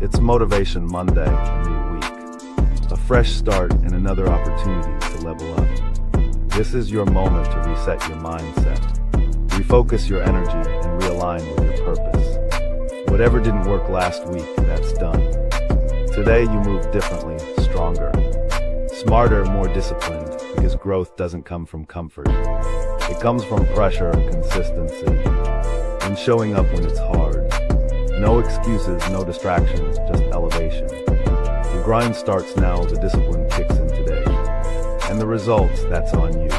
It's Motivation Monday, a new week, a fresh start and another opportunity to level up. This is your moment to reset your mindset, refocus your energy, and realign with your purpose. Whatever didn't work last week, that's done. Today you move differently, stronger, smarter, more disciplined, because growth doesn't come from comfort. It comes from pressure, consistency, and showing up when it's hard. No excuses, no distractions, just elevation. The grind starts now, the discipline kicks in today. And the results, that's on you.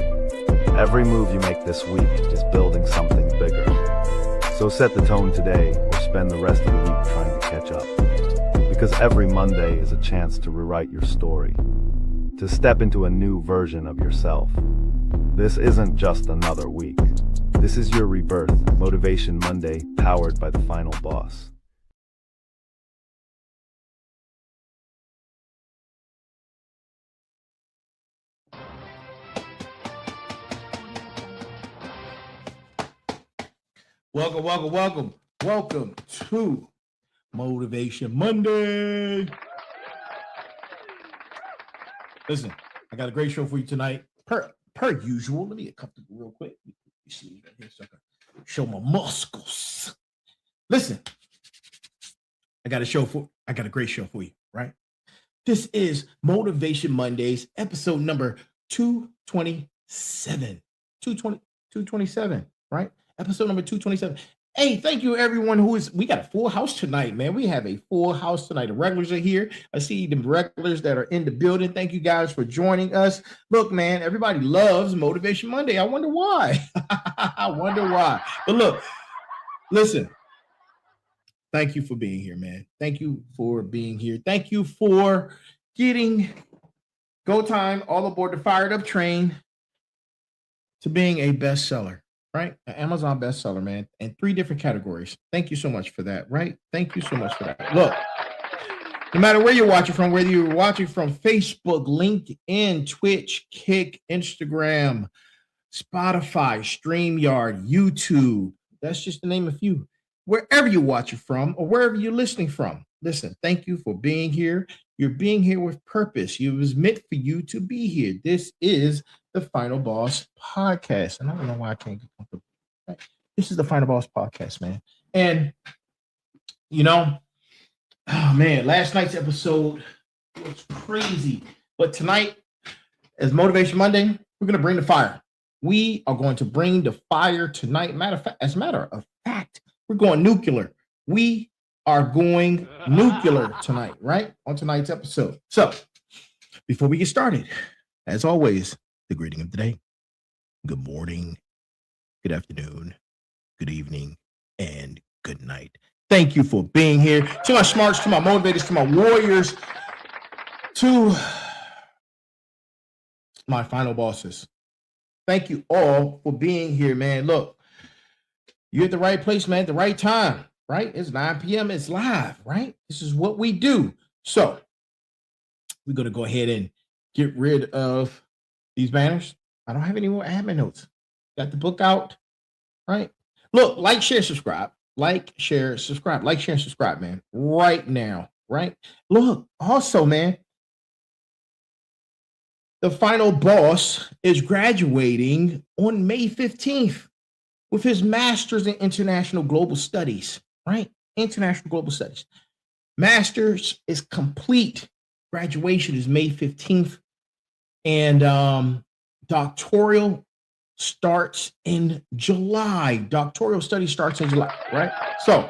Every move you make this week is building something bigger. So set the tone today or spend the rest of the week trying to catch up. Because every Monday is a chance to rewrite your story, to step into a new version of yourself. This isn't just another week. This is your rebirth, Motivation Monday, powered by the Final Boss. Welcome to Motivation Monday. Listen, I got a great show for you tonight. Per usual, let me get comfortable real quick. You see right here so I can show my muscles. Listen, I got a great show for you, right? This is Motivation Mondays, episode number 227. 227, right? Episode number 227. Hey, thank you everyone we got a full house tonight, man. We have a full house tonight. The regulars are here. I see the regulars that are in the building. Thank you guys for joining us. Look, man, everybody loves Motivation Monday. I wonder why. But look, listen, thank you for being here, man. Thank you for being here. Thank you for getting Go Time all aboard the Fired Up train to being a bestseller. Right? An Amazon bestseller, man, in 3 different categories. Thank you so much for that, right? Thank you so much for that. Look, no matter where you're watching from, whether you're watching from Facebook, LinkedIn, Twitch, Kick, Instagram, Spotify, StreamYard, YouTube, that's just to name a few. Wherever you're watching from or wherever you're listening from, listen, thank you for being here. You're being here with purpose. It was meant for you to be here. This is the Final Boss Podcast. And I don't know why I can't get comfortable. Right? This is the Final Boss Podcast, man. And, oh man, last night's episode was crazy. But tonight, as Motivation Monday, we're going to bring the fire. We are going to bring the fire tonight. As a matter of fact, we're going nuclear. We are going nuclear tonight, right? On tonight's episode. So, before we get started, as always, the greeting of the day. Good morning, good afternoon, good evening, and good night. Thank you for being here. To my smarts, to my motivators, to my warriors, to my final bosses. Thank you all for being here, man. Look, you're at the right place, man, at the right time, right? It's 9 p.m. It's live, right? This is what we do. So we're going to go ahead and get rid of these banners. I don't have any more admin notes. Got the book out, right? Look, like, share, subscribe. Like, share, subscribe. Like, share, subscribe, man. Right now, right? Look, also, man, the Final Boss is graduating on May 15th with his master's in international global studies, right? International global studies. Master's is complete. Graduation is May 15th. And doctoral starts in July. Doctoral study starts in July, right? So,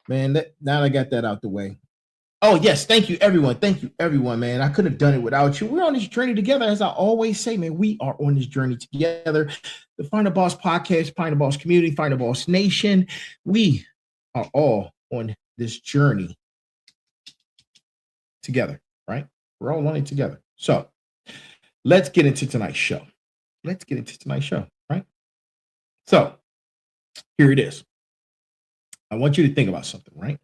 man, now I got that out the way. Oh, yes. Thank you, everyone. Thank you, everyone, man. I couldn't have done it without you. We're on this journey together. As I always say, man, we are on this journey together. The Final Boss Podcast, Final Boss Community, Final Boss Nation. We are all on this journey together, right? We're all on it together. So let's get into tonight's show. Right? So here it is. I want you to think about something, right?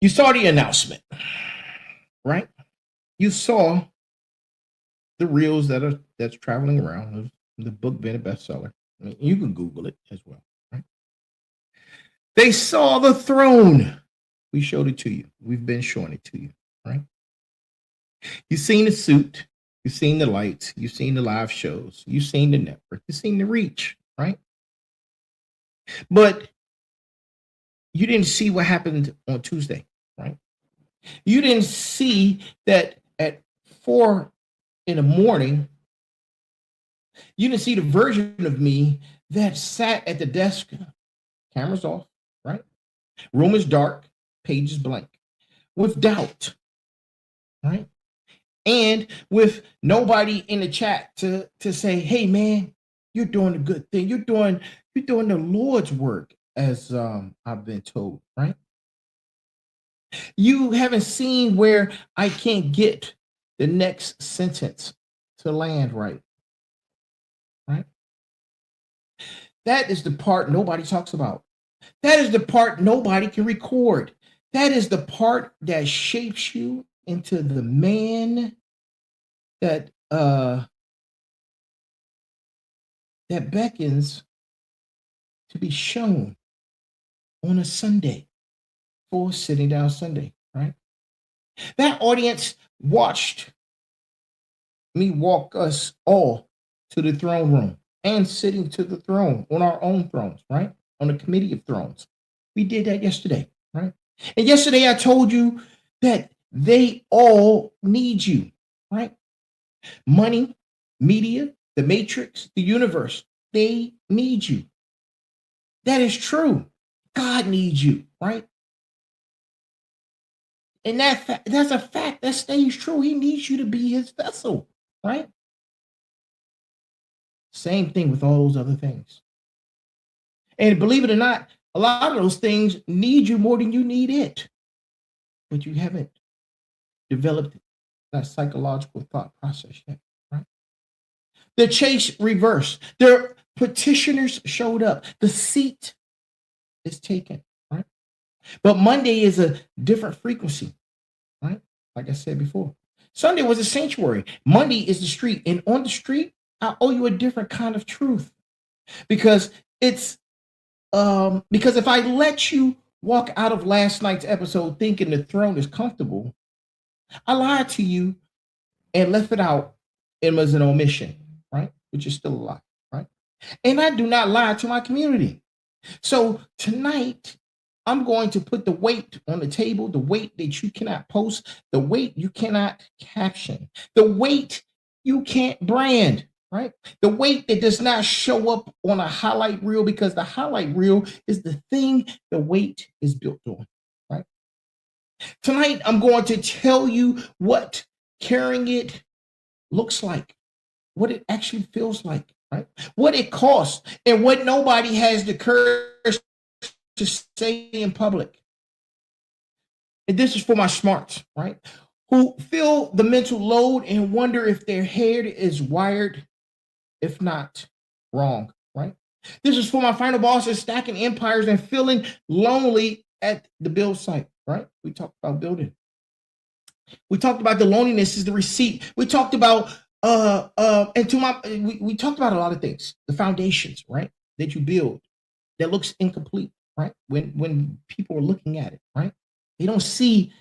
You saw the announcement, right? You saw the reels that's traveling around of the book being a bestseller, I mean, you can Google it as well. Right? They saw the throne. We showed it to you. We've been showing it to you, right? You've seen the suit. You've seen the lights. You've seen the live shows. You've seen the network. You've seen the reach, right? But you didn't see what happened on Tuesday, right? You didn't see that at 4 in the morning, you didn't see the version of me that sat at the desk, cameras off, right? Room is dark, page is blank, with doubt, right? And with nobody in the chat to say, hey man, you're doing a good thing. You're doing the Lord's work, as I've been told, right? You haven't seen where I can't get the next sentence to land right. Right? That is the part nobody talks about. That is the part nobody can record. That is the part that shapes you into the man that that beckons to be shown on a Sunday for sitting down Sunday, right? That audience watched me walk us all to the throne room and sitting to the throne on our own thrones, right? On the committee of thrones. We did that yesterday, right? And yesterday I told you that they all need you, right? Money, media, the matrix, the universe, they need you. That is true. God needs you, right? And that's a fact that stays true. He needs you to be his vessel, right? Same thing with all those other things. And believe it or not, a lot of those things need you more than you need it. But you haven't developed that psychological thought process yet, right? The chase reversed. Their petitioners showed up. The seat is taken, right? But Monday is a different frequency, right? Like I said before. Sunday was a sanctuary. Monday is the street. And on the street, I owe you a different kind of truth. Because it's because if I let you walk out of last night's episode thinking the throne is comfortable, I lied to you and left it out. It was an omission, right? Which is still a lie, right? And I do not lie to my community. So tonight, I'm going to put the weight on the table, the weight that you cannot post, the weight you cannot caption, the weight you can't brand, right? The weight that does not show up on a highlight reel, because the highlight reel is the thing the weight is built on, right? Tonight, I'm going to tell you what carrying it looks like, what it actually feels like, right? What it costs, and what nobody has the courage to say in public. And this is for my smarts, right? Who feel the mental load and wonder if their head is wired, if not wrong, right? This is for my final bosses stacking empires and feeling lonely at the build site, right? We talked about building. We talked about the loneliness is the receipt. We talked about we talked about a lot of things, the foundations, right? That you build that looks incomplete, right? When people are looking at it, right? They don't see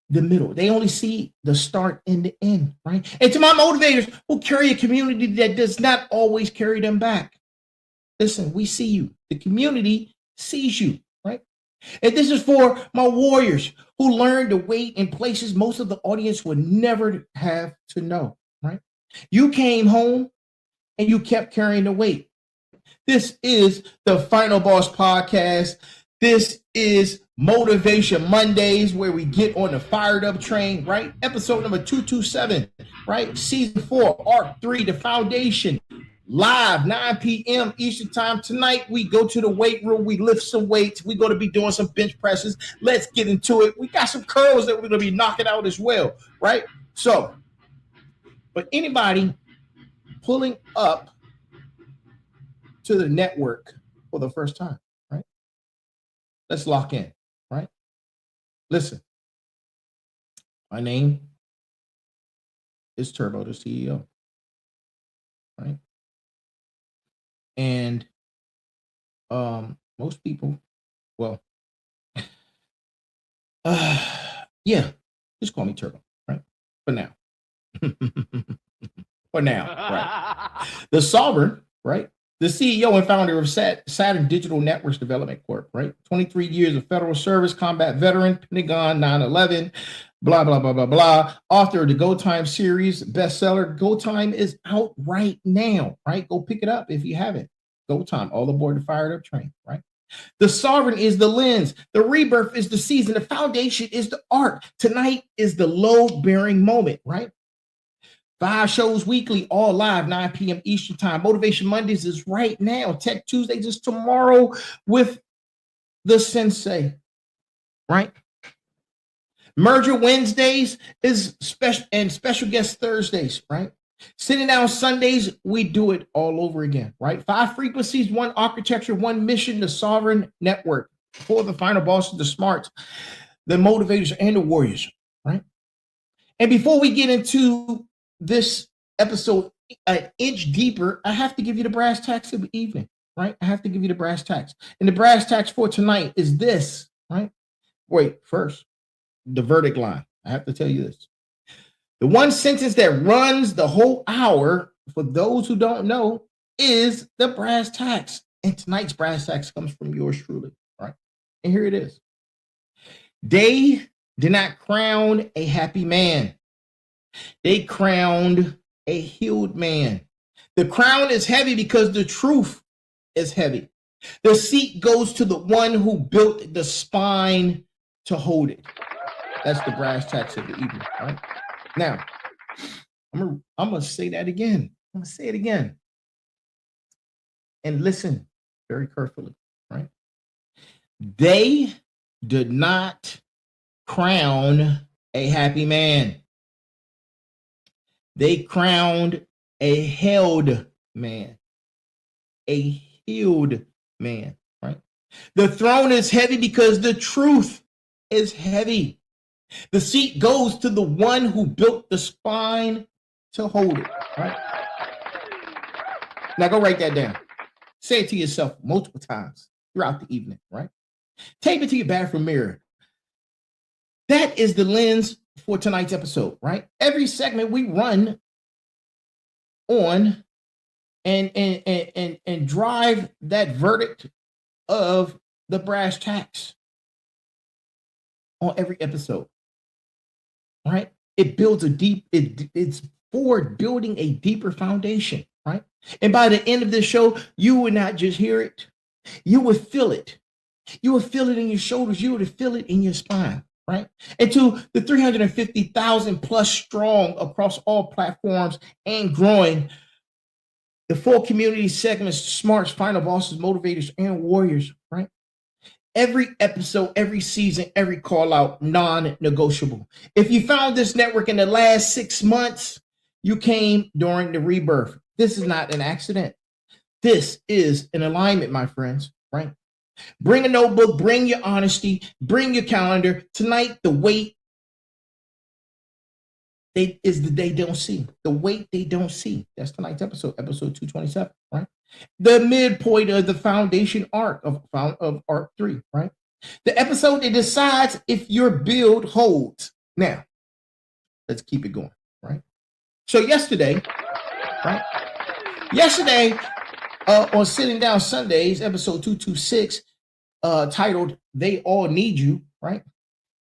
the middle. They only see the start and the end, right? And to my motivators who carry a community that does not always carry them back, listen, we see you. The community sees you, right? And this is for my warriors who learned to wait in places most of the audience would never have to know, right? You came home and you kept carrying the weight. This is the Final Boss Podcast. This is Motivation Mondays, where we get on the fired up train, right? Episode number 227, right? Season 4, Arc 3, The Foundation, live 9 p.m. Eastern Time. Tonight, we go to the weight room. We lift some weights. We're going to be doing some bench presses. Let's get into it. We got some curls that we're going to be knocking out as well, right? So, but anybody pulling up to the network for the first time, right? Let's lock in, right? Listen, my name is Turbo, the CEO, right? And Most people, well, yeah, just call me Turbo, right? For now. For now, right? The Sovereign, right? The CEO and founder of Saturn Digital Networks Development Corp, right? 23 years of federal service, combat veteran, Pentagon, 9/11, blah, blah, blah, blah, blah. Author of the Go Time series, bestseller. Go Time is out right now, right? Go pick it up if you haven't. Go Time, all aboard the fired up train, right? The Sovereign is the lens. The rebirth is the season. The foundation is the art. Tonight is the load bearing moment, right? 5 shows weekly, all live, 9 p.m. Eastern Time. Motivation Mondays is right now. Tech Tuesdays is tomorrow with the Sensei, right? Merger Wednesdays is special guest Thursdays, right? Sitting down Sundays, we do it all over again, right? 5 frequencies, 1 architecture, 1 mission, the Sovereign Network. For the final bosses, the smarts, the motivators, and the warriors, right? And before we get into this episode an inch deeper, I have to give you the brass tacks of the evening, right? I have to give you the brass tacks. And the brass tacks for tonight is this, right? Wait, first, the verdict line. I have to tell you this. The one sentence that runs the whole hour, for those who don't know, is the brass tacks. And tonight's brass tacks comes from yours truly, right? And here it is. They did not crown a happy man. They crowned a healed man. The crown is heavy because the truth is heavy. The seat goes to the one who built the spine to hold it. That's the brass tacks of the evening, right? Now, I'm gonna say that again. I'm gonna say it again. And listen very carefully, right? They did not crown a happy man. They crowned a held man, a healed man, right? The throne is heavy because the truth is heavy. The seat goes to the one who built the spine to hold it, right? Now go write that down. Say it to yourself multiple times throughout the evening, right? Tape it to your bathroom mirror. That is the lens for tonight's episode, right? Every segment we run on and drive that verdict of the brass tacks on every episode, right? It builds it's forward building a deeper foundation, right? And by the end of this show, you would not just hear it, you would feel it. You would feel it in your shoulders, you would feel it in your spine, right? And to the 350,000 plus strong across all platforms and growing, the 4 community segments, smarts, final bosses, motivators, and warriors, right? Every episode, every season, every call out, non-negotiable. If you found this network in the last 6 months, you came during the rebirth. This is not an accident. This is an alignment, my friends, right? Bring a notebook, bring your honesty, bring your calendar. Tonight, the weight is the they don't see. The weight they don't see. That's tonight's episode 227, right? The midpoint of the foundation arc of arc 3, right? The episode that decides if your build holds. Now, let's keep it going, right? So yesterday, right? Yesterday, on Sitting Down Sundays, episode 226, titled They All Need You, right?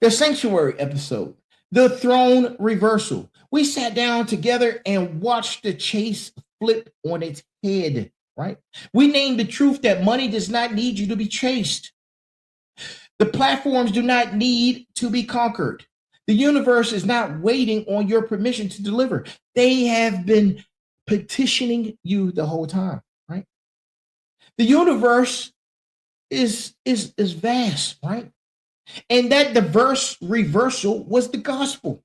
The Sanctuary episode, the Throne Reversal. We sat down together and watched the chase flip on its head, right? We named the truth that money does not need you to be chased. The platforms do not need to be conquered. The universe is not waiting on your permission to deliver. They have been petitioning you the whole time, right? The universe is vast, right? And that diverse reversal was the gospel.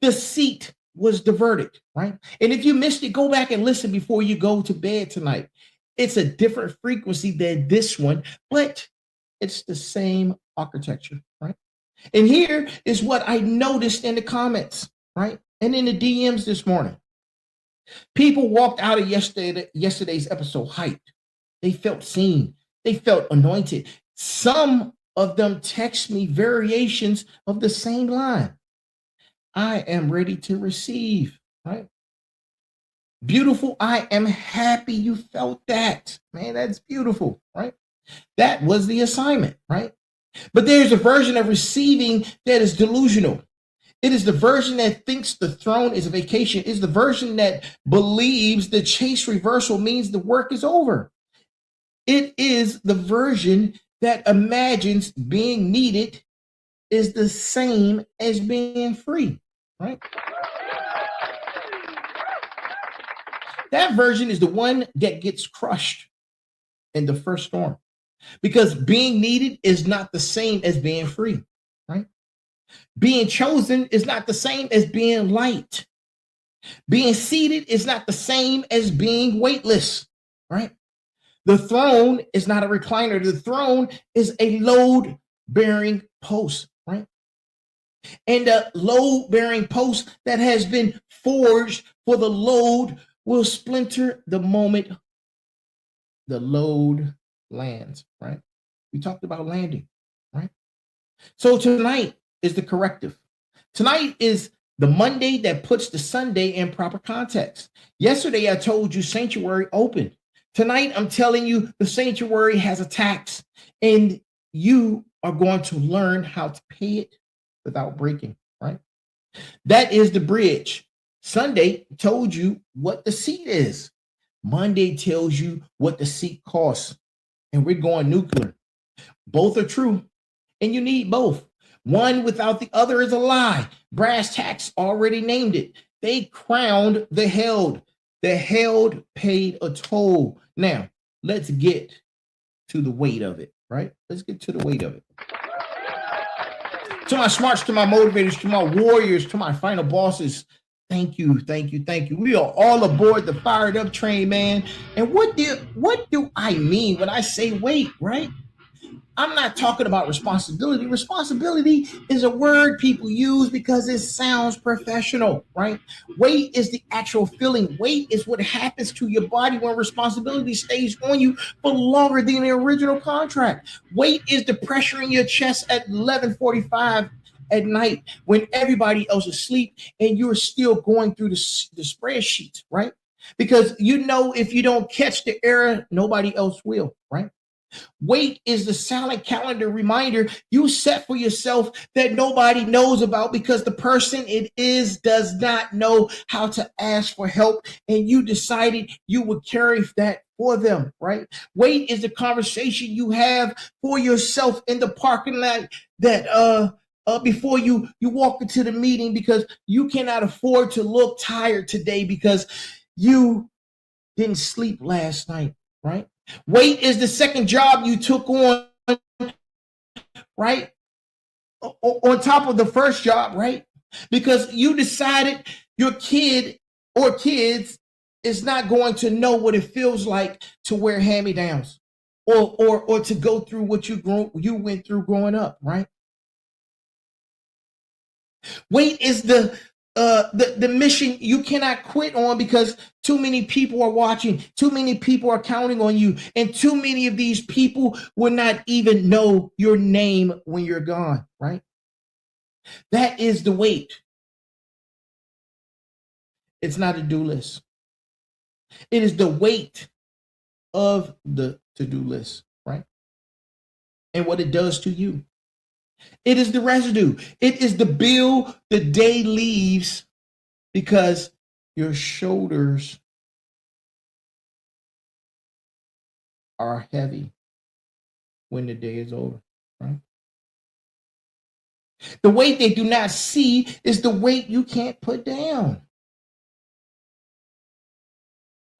The seat was diverted, right? And if you missed it, go back and listen before you go to bed tonight. It's a different frequency than this one, but it's the same architecture, right? And here is what I noticed in the comments, right? And in the DMs this morning. People walked out of yesterday's episode hyped. They felt seen. They felt anointed. Some of them text me variations of the same line. I am ready to receive, right? Beautiful. I am happy you felt that. Man, that's beautiful, right? That was the assignment, right? But there's a version of receiving that is delusional. It is the version that thinks the throne is a vacation. It is the version that believes the chase reversal means the work is over. It is the version that imagines being needed is the same as being free, right? That version is the one that gets crushed in the first storm because being needed is not the same as being free, right? Being chosen is not the same as being light. Being seated is not the same as being weightless, right? The throne is not a recliner. The throne is a load bearing post, right? And a load bearing post that has been forged for the load will splinter the moment the load lands, right? We talked about landing, right? So tonight is the corrective. Tonight is the Monday that puts the Sunday in proper context. Yesterday, I told you sanctuary open. Tonight, I'm telling you the sanctuary has a tax, and you are going to learn how to pay it without breaking, right? That is the bridge. Sunday told you what the seat is. Monday tells you what the seat costs, and we're going nuclear. Both are true, and you need both. One without the other is a lie. Brass tacks already named it. They crowned the held. The held paid a toll. Now, let's get to the weight of it, right? Let's get to the weight of it. To my smarts, to my motivators, to my warriors, to my final bosses, thank you, thank you, thank you. We are all aboard the fired up train, man. And what do I mean when I say wait, right? I'm not talking about responsibility. Responsibility is a word people use because it sounds professional, right? Weight is the actual feeling. Weight is what happens to your body when responsibility stays on you for longer than the original contract. Weight is the pressure in your chest at 11:45 at night when everybody else is asleep and you're still going through the spreadsheets, right? Because you know if you don't catch the error, nobody else will, right? Wait is the silent calendar reminder you set for yourself that nobody knows about because the person it is does not know how to ask for help, and you decided you would carry that for them, right? Wait is the conversation you have for yourself in the parking lot that before you walk into the meeting because you cannot afford to look tired today because you didn't sleep last night, right? Wait is the second job you took on, right? On top of the first job, right? Because you decided your kid or kids is not going to know what it feels like to wear hand-me-downs or to go through what you went through growing up, right? Wait is the mission you cannot quit on because too many people are watching, too many people are counting on you, and too many of these people will not even know your name when you're gone, right? That is the weight. It's not a do list. It is the weight of the to-do list, right? And what it does to you. It is the residue. It is the bill the day leaves because your shoulders are heavy when the day is over, right? The weight they do not see is the weight you can't put down.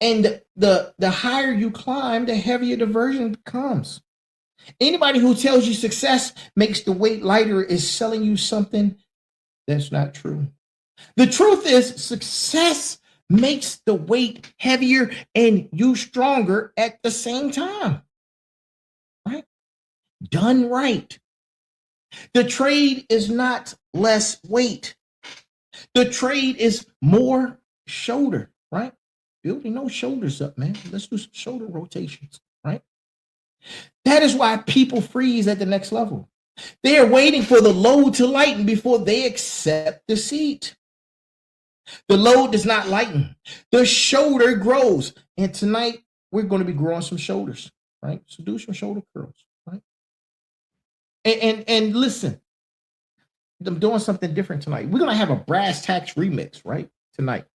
And the higher you climb, the heavier the version becomes. Anybody who tells you success makes the weight lighter is selling you something that's not true. The truth is success makes the weight heavier and you stronger at the same time, right? Done right. The trade is not less weight. The trade is more shoulder, right? Building those shoulders up, man. Let's do some shoulder rotations, right? That is why people freeze at the next level. They are waiting for the load to lighten before they accept the seat. The load does not lighten. The shoulder grows. And tonight, we're going to be growing some shoulders, right? So do some shoulder curls, right? And listen, I'm doing something different tonight. We're going to have a brass tacks remix, right? Tonight,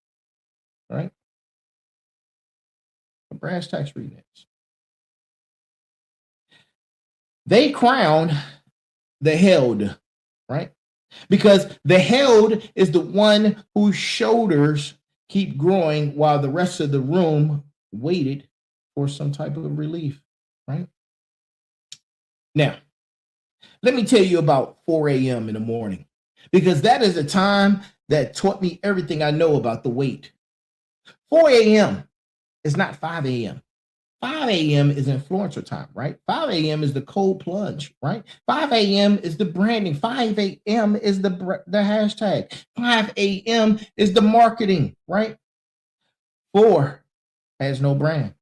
right? A brass tacks remix. They crown the held, right? Because the held is the one whose shoulders keep growing while the rest of the room waited for some type of relief, right? Now, let me tell you about 4 a.m. in the morning, because that is the time that taught me everything I know about the wait. 4 a.m. is not 5 a.m. 5 a.m. is influencer time, right? 5 a.m. is the cold plunge, right? 5 a.m. is the branding. 5 a.m. is the hashtag. 5 a.m. is the marketing, right? 4 has no brand.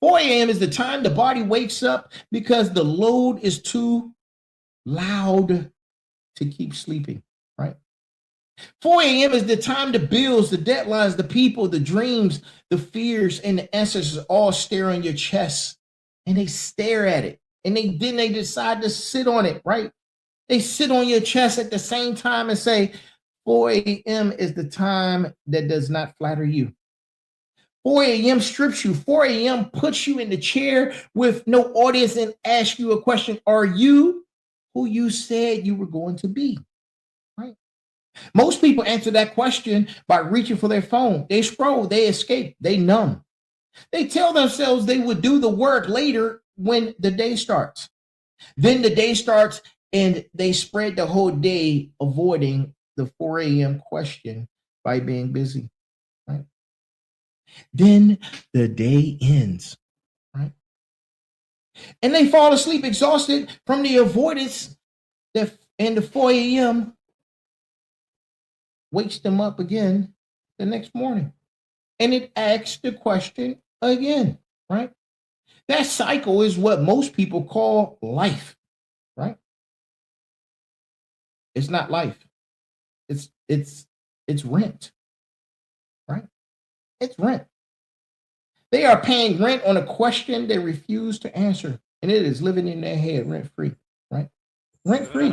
4 a.m. is the time the body wakes up because the load is too loud to keep sleeping, right? 4 a.m. is the time the bills, the deadlines, the people, the dreams, the fears, and the ancestors all stare on your chest, and they stare at it, and then they decide to sit on it, right? They sit on your chest at the same time and say, 4 a.m. is the time that does not flatter you. 4 a.m. strips you. 4 a.m. puts you in the chair with no audience and asks you a question. Are you who you said you were going to be? Right? Most people answer that question by reaching for their phone. They scroll, they escape, they numb. They tell themselves they would do the work later when the day starts. Then the day starts and they spread the whole day avoiding the 4 a.m. question by being busy. Right? Then the day ends. Right? And they fall asleep exhausted from the avoidance and the 4 a.m. wakes them up again the next morning. And it asks the question again, right? That cycle is what most people call life, right? It's not life. It's rent, right? It's rent. They are paying rent on a question they refuse to answer, and it is living in their head rent free, right? Rent free.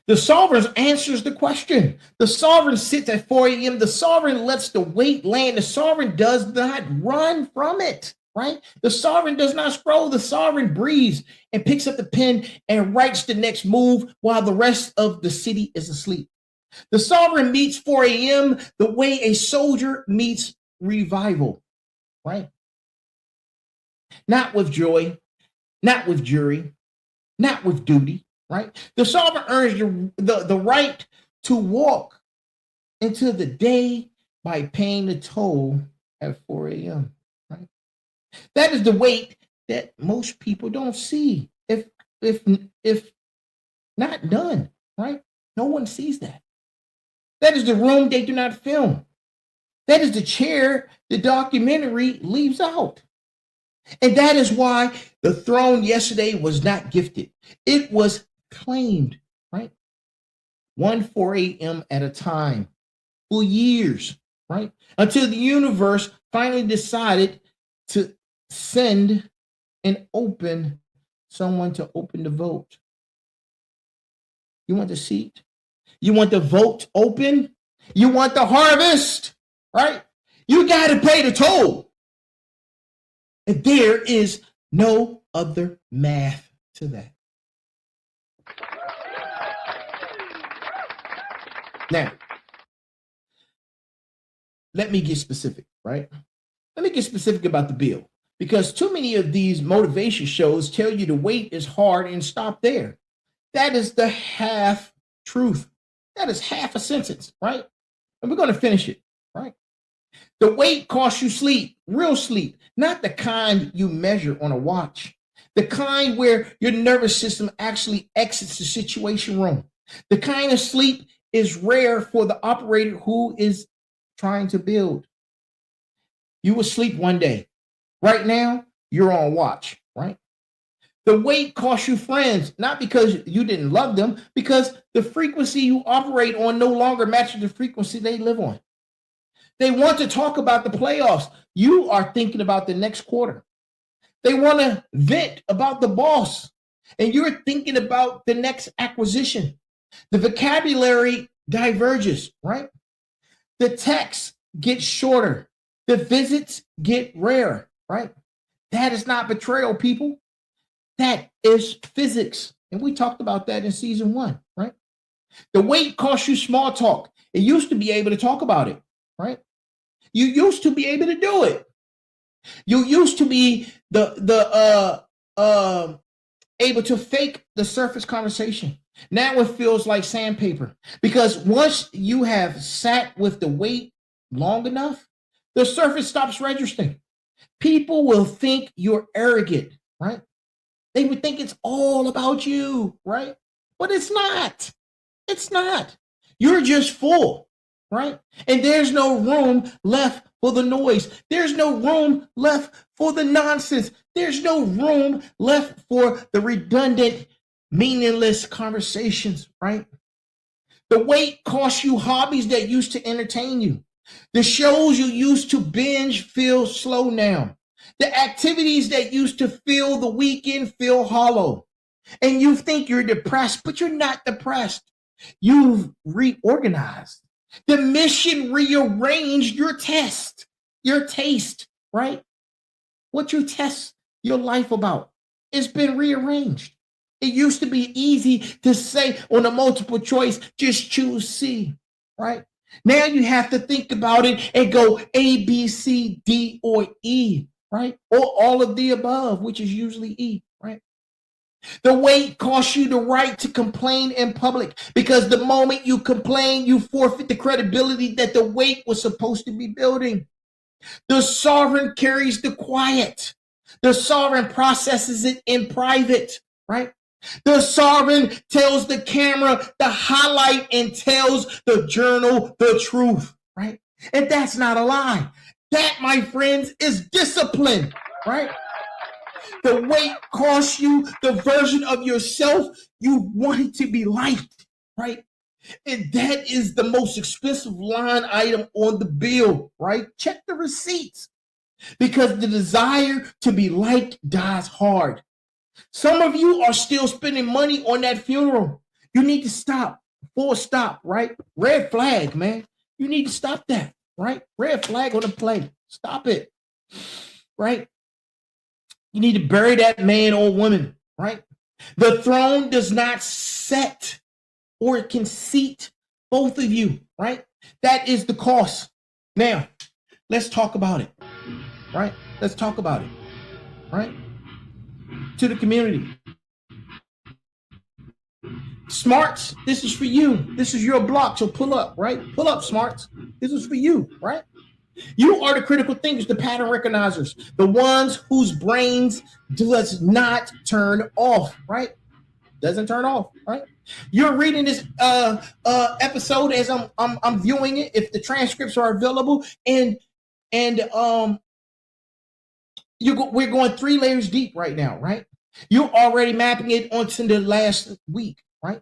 The sovereign answers the question. The sovereign sits at 4 a.m. The sovereign lets the weight land. The sovereign does not run from it, right? The sovereign does not scroll. The sovereign breathes and picks up the pen and writes the next move while the rest of the city is asleep. The sovereign meets 4 a.m. the way a soldier meets revival, right? Not with joy, not with jury, not with duty, right? The sovereign earns the right to walk into the day by paying the toll at 4 a.m., right? That is the weight that most people don't see. If not done, right? No one sees that. That is the room they do not film. That is the chair the documentary leaves out. And that is why the throne yesterday was not gifted. It was claimed, right? 4 a.m. at a time for years, right? Until the universe finally decided to send and open someone to open the vote. You want the seat? You want the vote open? You want the harvest, right? You got to pay the toll. And there is no other math to that. Now, let me get specific, right? Let me get specific about the bill, because too many of these motivation shows tell you the wait is hard and stop there. That is the half truth. That is half a sentence, right? And we're going to finish it, right? The wait costs you sleep, real sleep, not the kind you measure on a watch, the kind where your nervous system actually exits the situation room. The kind of sleep is rare for the operator who is trying to build. You will sleep one day. Right now, you're on watch. right? The weight costs you friends, not because you didn't love them, because the frequency you operate on no longer matches the frequency they live on. They want to talk about the playoffs. You are thinking about the next quarter. They want to vent about the boss, and you're thinking about the next acquisition. The vocabulary diverges, right? The texts get shorter. The visits get rare, right? That is not betrayal, people. That is physics. And we talked about that in season 1, right? The weight costs you small talk. It used to be able to talk about it, right? You used to be able to do it. You used to be able to fake the surface conversation. Now it feels like sandpaper, because once you have sat with the weight long enough, the surface stops registering. People will think you're arrogant, right? They would think it's all about you, right? But it's not. It's not. You're just full, right? And there's no room left for the noise. There's no room left for the nonsense. There's no room left for the redundant, meaningless conversations, right? The weight costs you hobbies that used to entertain you. The shows you used to binge feel slow now. The activities that used to fill the weekend feel hollow. And you think you're depressed, but you're not depressed. You've reorganized. The mission rearranged your taste, right? What you test your life about, it's been rearranged. It used to be easy to say on a multiple choice, just choose C, right? Now you have to think about it and go A, B, C, D, or E, right? Or all of the above, which is usually E, right? The weight costs you the right to complain in public, because the moment you complain, you forfeit the credibility that the weight was supposed to be building. The sovereign carries the quiet. The sovereign processes it in private, right? The sovereign tells the camera the highlight and tells the journal the truth, right? And that's not a lie. That, my friends, is discipline, right? The weight costs you the version of yourself you wanted to be liked, right? And that is the most expensive line item on the bill, right? Check the receipts, because the desire to be liked dies hard. Some of you are still spending money on that funeral. You need to stop. Full stop, right? Red flag, man. You need to stop that, right? Red flag on the play. Stop it, right? You need to bury that man or woman, right? The throne does not set, or it can seat both of you, right? That is the cost. Now, let's talk about it, right? Let's talk about it, right? To the community. Smarts, this is for you. This is your block, so pull up, right? Pull up, smarts. This is for you, right? You are the critical thinkers, the pattern recognizers, the ones whose brains does not turn off, right? Doesn't turn off, right? You're reading this episode as I'm viewing it, if the transcripts are available, and we're going 3 layers deep right now, right? You're already mapping it onto the last week, right?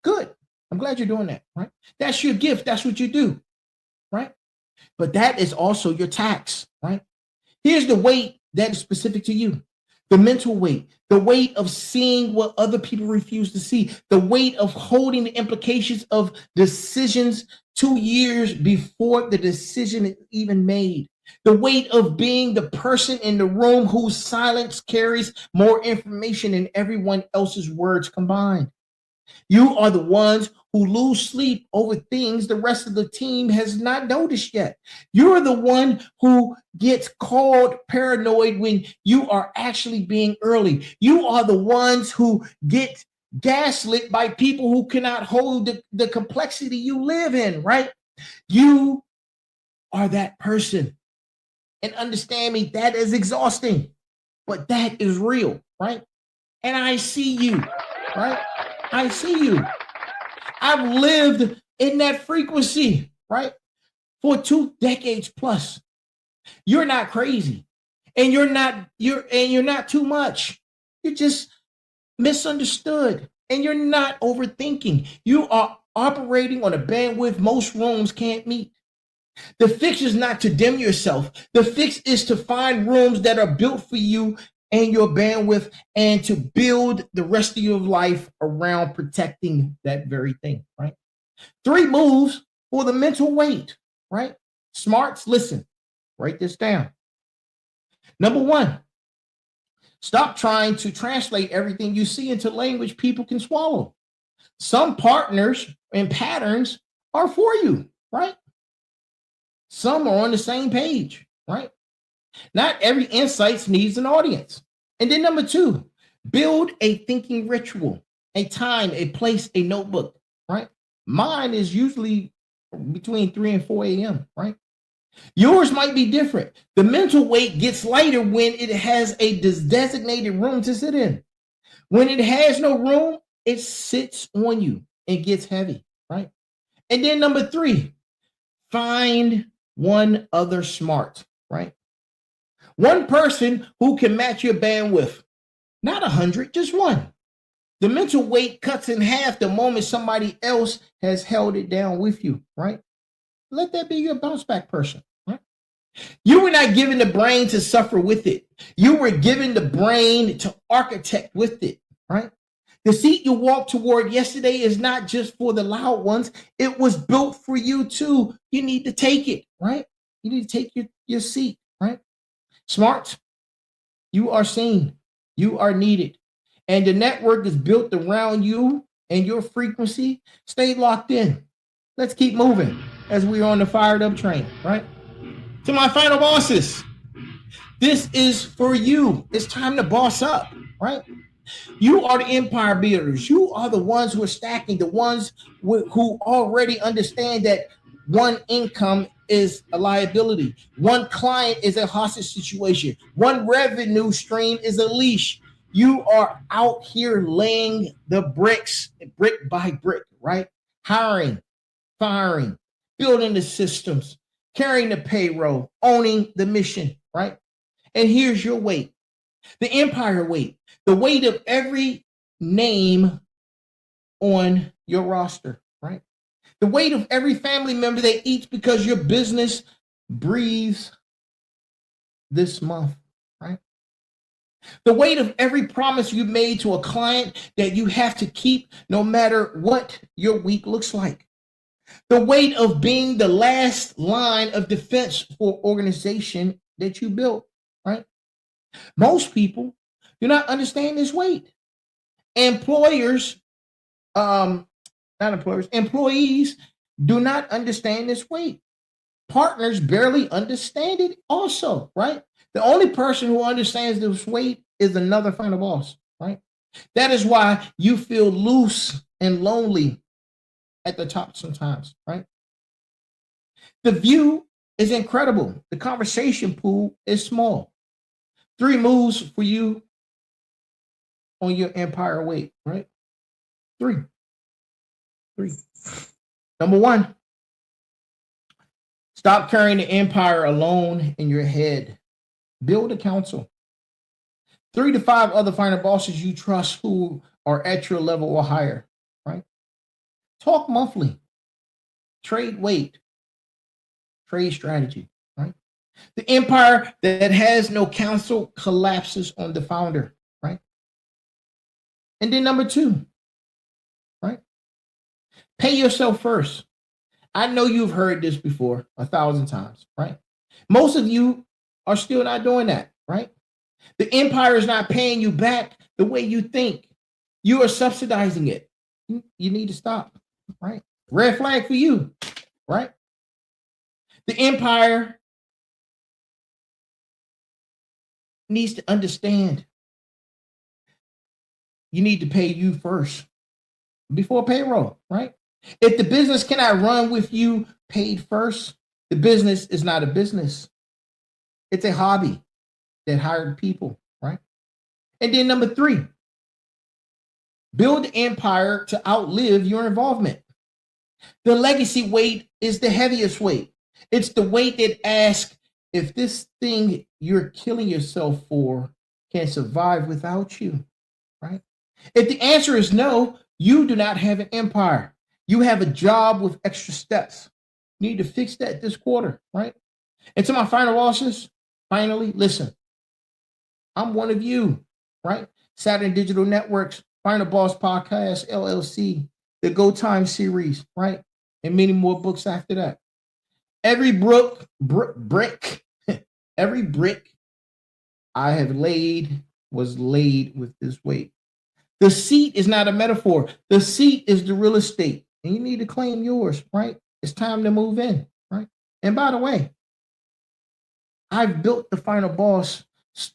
Good. I'm glad you're doing that, right? That's your gift. That's what you do, right? But that is also your tax, right? Here's the weight that is specific to you. The mental weight, the weight of seeing what other people refuse to see, the weight of holding the implications of decisions 2 years before the decision is even made, the weight of being the person in the room whose silence carries more information than everyone else's words combined. You are the ones who lose sleep over things the rest of the team has not noticed yet. You're the one who gets called paranoid when you are actually being early. You are the ones who get gaslit by people who cannot hold the complexity you live in, right? You are that person. And understand me, that is exhausting, but that is real, right? And I see you, right? I see you. I've lived in that frequency, right? For 2 decades plus. You're not crazy. And you're not too much. You're just misunderstood. And you're not overthinking. You are operating on a bandwidth most rooms can't meet. The fix is not to dim yourself. The fix is to find rooms that are built for you and your bandwidth, and to build the rest of your life around protecting that very thing, right? 3 moves for the mental weight, right? Smarts, listen, write this down. Number 1, stop trying to translate everything you see into language people can swallow. Some partners and patterns are for you, right? Some are on the same page, right? Not every insight needs an audience. And then number 2, build a thinking ritual, a time, a place, a notebook, right? Mine is usually between 3 and 4 a.m., right? Yours might be different. The mental weight gets lighter when it has a designated room to sit in. When it has no room, it sits on you and gets heavy, right? And then number 3, find one other smart, right? One person who can match your bandwidth, not 100, just one. The mental weight cuts in half the moment somebody else has held it down with you, right? Let that be your bounce back person, right? You were not given the brain to suffer with it. You were given the brain to architect with it, right? The seat you walked toward yesterday is not just for the loud ones. It was built for you too. You need to take it, right? You need to take your seat, right? Smart, you are seen. You are needed. And the network is built around you and your frequency. Stay locked in. Let's keep moving as we're on the fired up train, right? To my final bosses, this is for you. It's time to boss up, right? You are the empire builders. You are the ones who are stacking, the ones who already understand that one income is a liability. One client is a hostage situation. One revenue stream is a leash. You are out here laying the bricks, brick by brick, right? Hiring, firing, building the systems, carrying the payroll, owning the mission, right? And here's your weight. The empire weight, the weight of every name on your roster, right? The weight of every family member that eats because your business breathes this month, right? The weight of every promise you made to a client that you have to keep no matter what your week looks like. The weight of being the last line of defense for organization that you built, right? Most people do not understand this weight. Employees do not understand this weight. Partners barely understand it also, right? The only person who understands this weight is another final boss, right? That is why you feel loose and lonely at the top sometimes, right? The view is incredible. The conversation pool is small. 3 moves for you on your empire weight, right? 3. Number 1, stop carrying the empire alone in your head. Build a council. 3 to 5 other final bosses you trust who are at your level or higher, right? Talk monthly. Trade weight. Trade strategy, right? The empire that has no council collapses on the founder, right? And then number 2, right? Pay yourself first. I know you've heard this before 1,000 times, right? Most of you are still not doing that, right? The empire is not paying you back the way you think. You are subsidizing it. You need to stop, right? Red flag for you, right? The empire needs to understand you need to pay you first before payroll, right? If the business cannot run with you paid first, the business is not a business. It's a hobby that hired people, right? And then number 3, build an empire to outlive your involvement. The legacy weight is the heaviest weight. It's the weight that asks, if this thing you're killing yourself for can survive without you, right? If the answer is no, you do not have an empire. You have a job with extra steps. You need to fix that this quarter, right? And to my final bosses, finally, listen, I'm one of you, right? Saturn Digital Networks, Final Boss Podcast, LLC, the Go Time series, right? And many more books after that. Every brick, every brick I have laid was laid with this weight. The seat is not a metaphor. The seat is the real estate. And you need to claim yours, right? It's time to move in, right? And by the way, I've built the Final Boss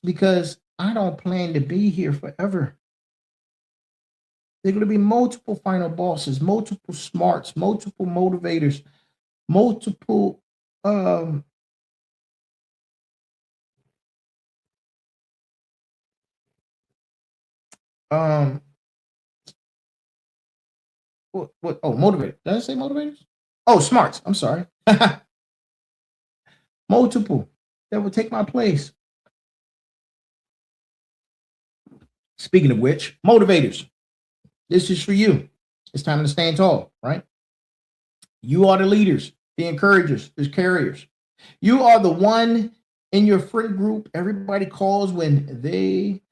because I don't plan to be here forever. There are going to be multiple final bosses, multiple smarts, multiple motivators, multiple what oh, motivators. Did I say motivators? Oh, smarts. I'm sorry. Multiple that will take my place. Speaking of which, motivators. This is for you. It's time to stand tall, right? You are the leaders, the encouragers, the carriers. You are the one in your friend group everybody calls when they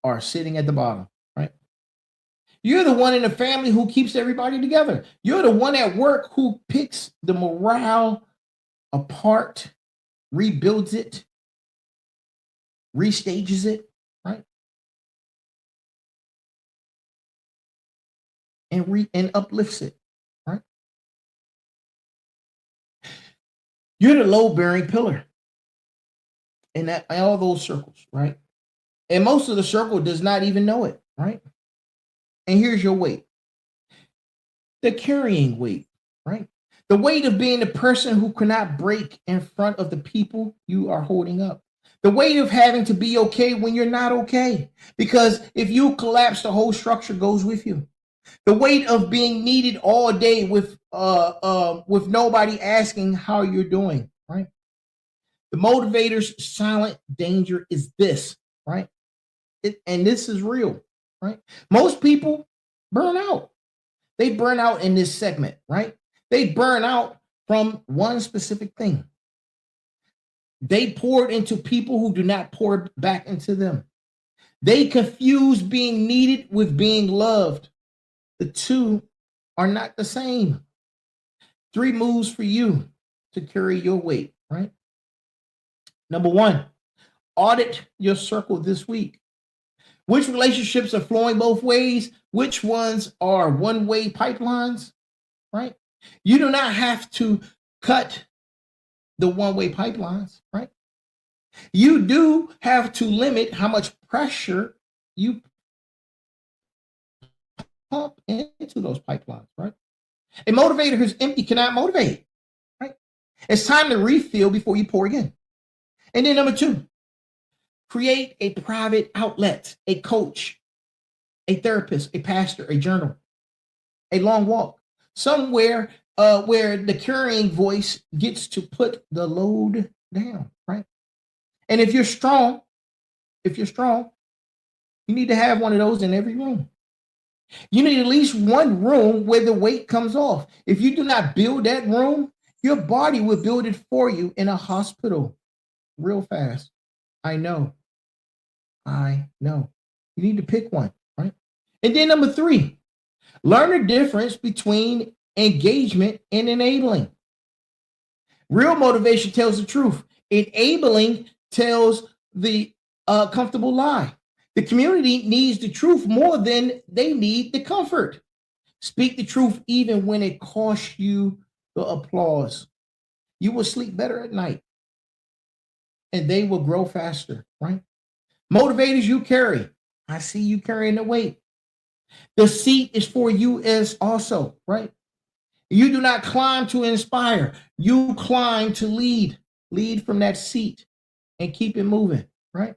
are sitting at the bottom, right? You're the one in the family who keeps everybody together. You're the one at work who picks the morale apart, rebuilds it, restages it, right? And uplifts it, right? You're the load-bearing pillar in all those circles, right? And most of the circle does not even know it, right? And here's your weight. The carrying weight, right? The weight of being the person who cannot break in front of the people you are holding up. The weight of having to be okay when you're not okay. Because if you collapse, the whole structure goes with you. The weight of being needed all day with nobody asking how you're doing, right? The motivator's silent danger is this, right? And this is real, right? Most people burn out. They burn out in this segment, right? They burn out from one specific thing. They pour into people who do not pour back into them. They confuse being needed with being loved. The two are not the same. 3 moves for you to carry your weight, right? Number 1, audit your circle this week. Which relationships are flowing both ways? Which ones are one-way pipelines, right? You do not have to cut the one-way pipelines, right? You do have to limit how much pressure you pump into those pipelines, right? A motivator who's empty cannot motivate, right? It's time to refill before you pour again. And then number 2, create a private outlet, a coach, a therapist, a pastor, a journal, a long walk, somewhere where the carrying voice gets to put the load down, right? And if you're strong, you need to have one of those in every room. You need at least one room where the weight comes off. If you do not build that room, your body will build it for you in a hospital real fast. I know. You need to pick one, right? And then number 3, learn the difference between engagement and enabling. Real motivation tells the truth. Enabling tells the comfortable lie. The community needs the truth more than they need the comfort. Speak the truth even when it costs you the applause. You will sleep better at night and they will grow faster, right? Motivators you carry. I see you carrying the weight. The seat is for you as also, right? You do not climb to inspire. You climb to lead. Lead from that seat and keep it moving, right?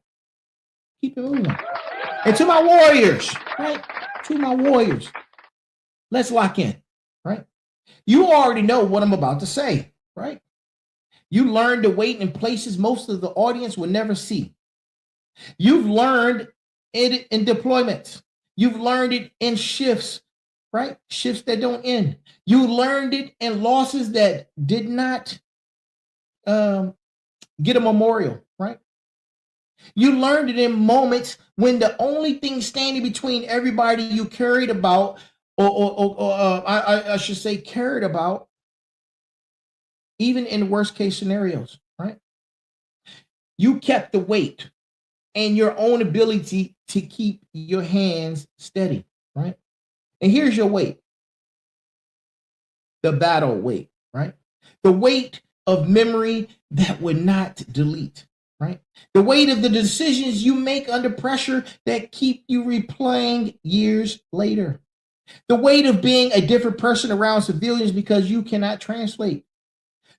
Keep it moving. And to my warriors, right? To my warriors, let's lock in, right? You already know what I'm about to say, right? You learn to wait in places most of the audience will never see. You've learned it in deployments. You've learned it in shifts, right? Shifts that don't end. You learned it in losses that did not get a memorial, right? You learned it in moments when the only thing standing between everybody you cared about, I should say cared about, even in worst case scenarios, right? You kept the weight and your own ability to keep your hands steady, right? And here's your weight, the battle weight, right? The weight of memory that would not delete, right? The weight of the decisions you make under pressure that keep you replaying years later. The weight of being a different person around civilians because you cannot translate.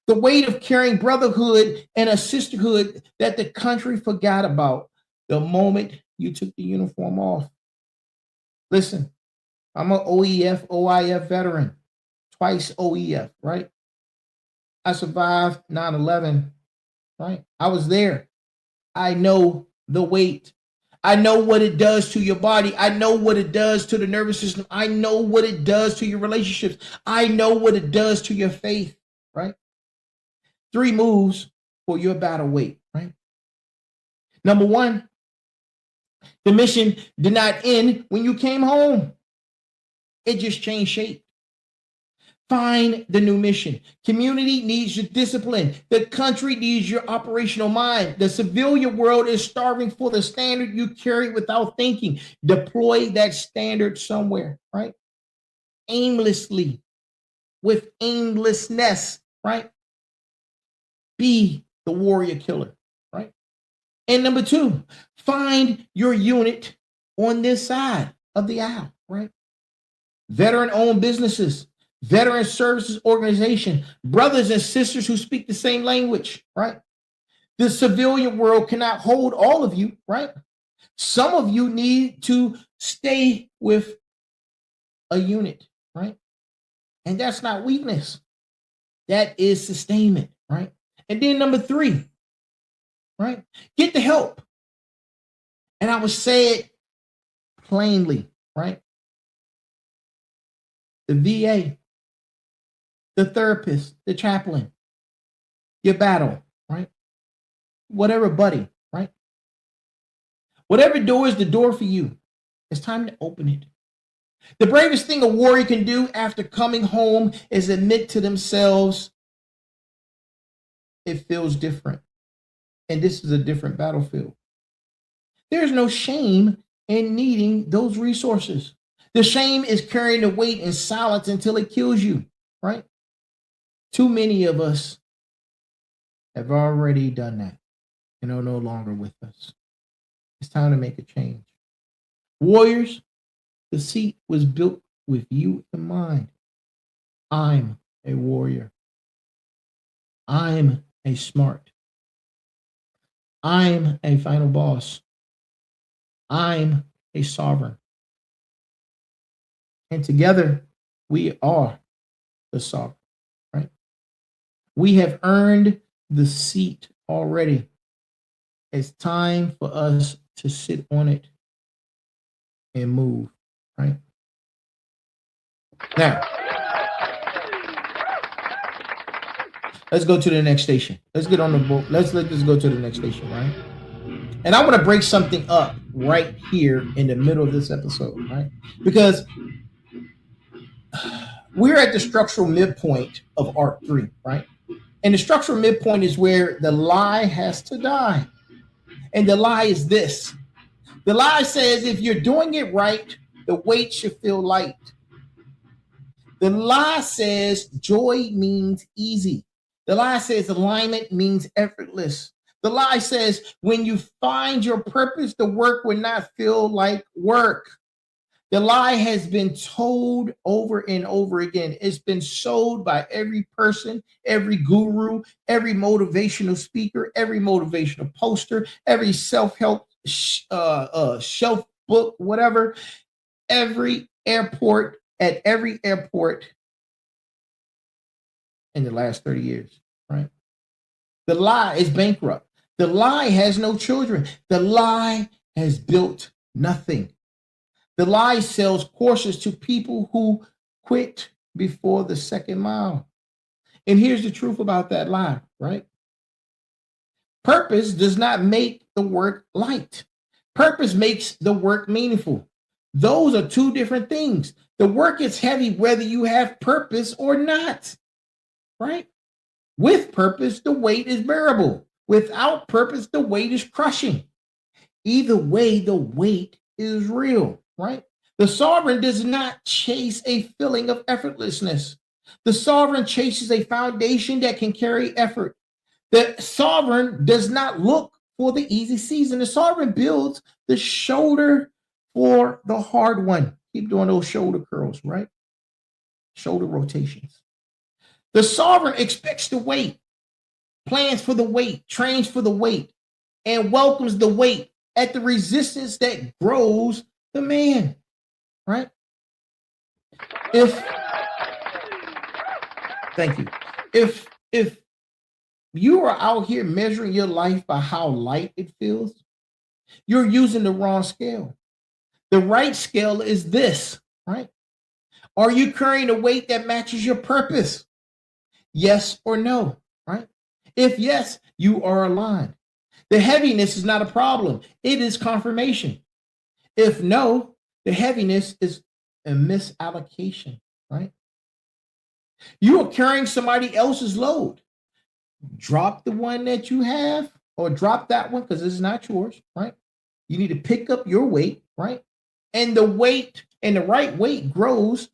The weight of carrying brotherhood and a sisterhood that the country forgot about the moment you took the uniform off. Listen, I'm an OEF, OIF veteran, twice OEF, right? I survived 9/11, right? I was there. I know the weight. I know what it does to your body. I know what it does to the nervous system. I know what it does to your relationships. I know what it does to your faith, right? 3 moves for your battle weight, right? Number 1, the mission did not end when you came home. It just changed shape. Find the new mission. Community needs your discipline. The country needs your operational mind. The civilian world is starving for the standard you carry without thinking. Deploy that standard somewhere, right? Aimlessly, with aimlessness, right? Be the warrior killer, right? And number 2, find your unit on this side of the aisle, right? Veteran-owned businesses, veteran services organization, brothers and sisters who speak the same language, right? The civilian world cannot hold all of you, right? Some of you need to stay with a unit, right? And that's not weakness. That is sustainment, right? And then number 3, right? Get the help. And I would say it plainly, right? The VA, the therapist, the chaplain, your battle, right? Whatever, buddy, right? Whatever door is the door for you, it's time to open it. The bravest thing a warrior can do after coming home is admit to themselves it feels different. And this is a different battlefield. There's no shame in needing those resources. The shame is carrying the weight in silence until it kills you, right? Too many of us have already done that and are no longer with us. It's time to make a change. Warriors, the seat was built with you in mind. I'm a warrior. I'm a smart. I'm a final boss. I'm a sovereign. And together, we are the sovereign, right? We have earned the seat already. It's time for us to sit on it and move, right? Now, let's go to the next station. Let's get on the boat. Let's go to the next station, right? And I want to break something up right here in the middle of this episode, right? Because we're at the structural midpoint of Arc 3, right? And the structural midpoint is where the lie has to die. And the lie is this. The lie says if you're doing it right, the weight should feel light. The lie says joy means easy. The lie says alignment means effortless. The lie says when you find your purpose, the work will not feel like work. The lie has been told over and over again. It's been sold by every person, every guru, every motivational speaker, every motivational poster, every self-help shelf book, whatever. Every airport, at every airport in the last 30 years, right? The lie is bankrupt. The lie has no children. The lie has built nothing. The lie sells courses to people who quit before the second mile. And here's the truth about that lie, right? Purpose does not make the work light. Purpose makes the work meaningful. Those are two different things. The work is heavy whether you have purpose or not, right? With purpose, the weight is bearable. Without purpose, the weight is crushing. Either way, the weight is real, right? The sovereign does not chase a feeling of effortlessness. The sovereign chases a foundation that can carry effort. The sovereign does not look for the easy season. The sovereign builds the shoulder for the hard one. Keep doing those shoulder curls, right? Shoulder rotations. The sovereign expects the weight, plans for the weight, trains for the weight, and welcomes the weight at the resistance that grows the man, right? Thank you. If you are out here measuring your life by how light it feels, you're using the wrong scale. The right scale is this, right? Are you carrying a weight that matches your purpose? Yes or no, right? If yes, you are aligned. The heaviness is not a problem. It is confirmation. If no, the heaviness is a misallocation, right? You are carrying somebody else's load. Drop the one that you have or drop that one because it's not yours, right? You need to pick up your weight, right? And the weight and the right weight grows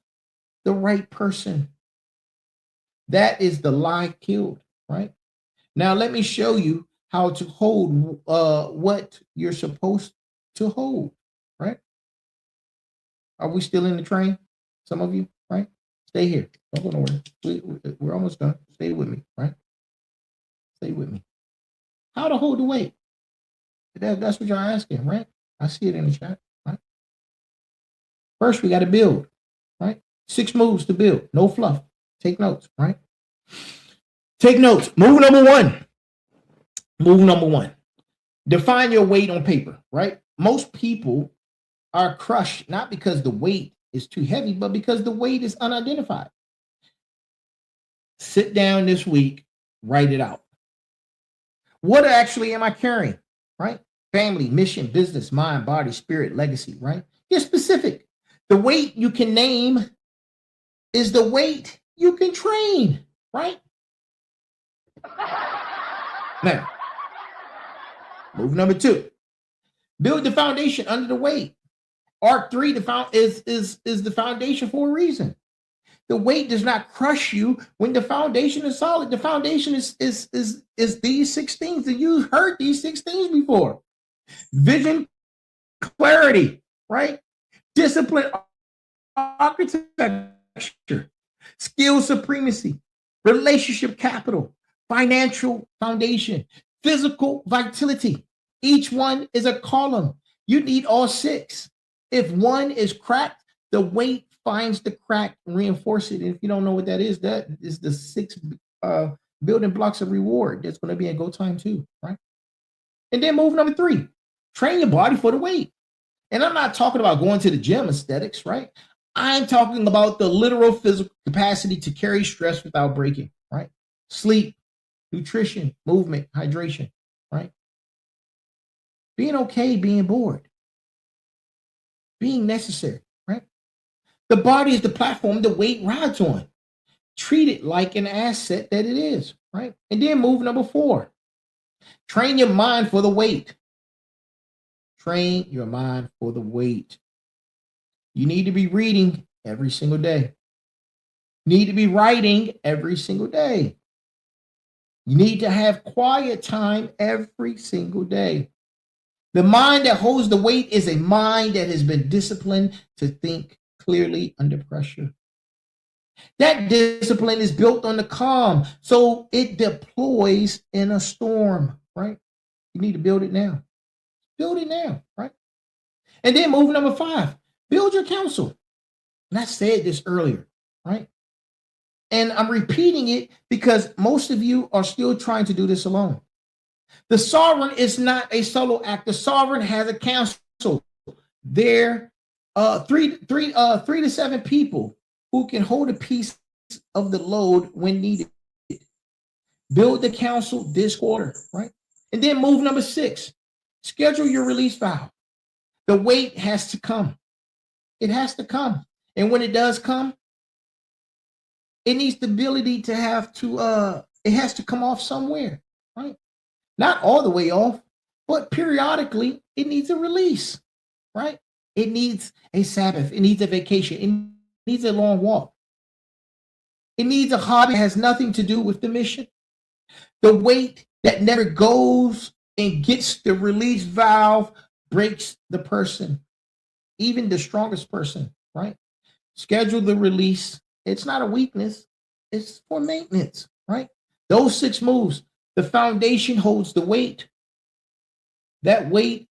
the right person. That is the lie killed, right? Now, let me show you how to hold what you're supposed to hold, right? Are we still in the train? Some of you, right? Stay here. Don't go nowhere. We're almost done. Stay with me, right? Stay with me. How to hold the weight? That's what y'all asking, right? I see it in the chat, right? First, we got to build, right? 6 moves to build. No fluff. Take notes, right? Take notes. Move number one. Move number one. Define your weight on paper, right? Most people are crushed not because the weight is too heavy, but because the weight is unidentified. Sit down this week, write it out. What actually am I carrying, right? Family, mission, business, mind, body, spirit, legacy, right? Get specific. The weight you can name is the weight you can train, right? Now, move number 2. Build the foundation under the weight. Arc 3 is the foundation for a reason. The weight does not crush you when the foundation is solid. The foundation is these 6 things, and you heard these 6 things before. Vision, clarity, right? Discipline, architecture, skill supremacy, relationship capital, financial foundation, physical vitality. Each one is a column. You need all 6. If one is cracked, the weight finds the crack and reinforce it. And if you don't know what that is the 6 building blocks of reward that's going to be in Go Time 2, right? And then move number 3, train your body for the weight. And I'm not talking about going to the gym aesthetics, right? I'm talking about the literal physical capacity to carry stress without breaking, right? Sleep, nutrition, movement, hydration, right? Being okay, being bored, being necessary, right? The body is the platform the weight rides on. Treat it like an asset that it is, right? And then move number 4, train your mind for the weight. Train your mind for the weight. You need to be reading every single day. You need to be writing every single day. You need to have quiet time every single day. The mind that holds the weight is a mind that has been disciplined to think clearly under pressure. That discipline is built on the calm, so it deploys in a storm, right? You need to build it now. Build it now, right? And then move number 5, build your counsel. And I said this earlier, right? And I'm repeating it because most of you are still trying to do this alone. The sovereign is not a solo act. The sovereign has a council. There, three to seven people who can hold a piece of the load when needed. Build the council this quarter, right? And then move number 6, schedule your release valve. The weight has to come. It has to come. And when it does come, it needs the ability to it has to come off somewhere, right? Not all the way off, but periodically it needs a release, right? It needs a Sabbath. It needs a vacation. It needs a long walk. It needs a hobby that has nothing to do with the mission. The weight that never goes and gets the release valve breaks the person, even the strongest person, right? Schedule the release. It's not a weakness. It's for maintenance, right? Those 6 moves, the foundation holds the weight. That weight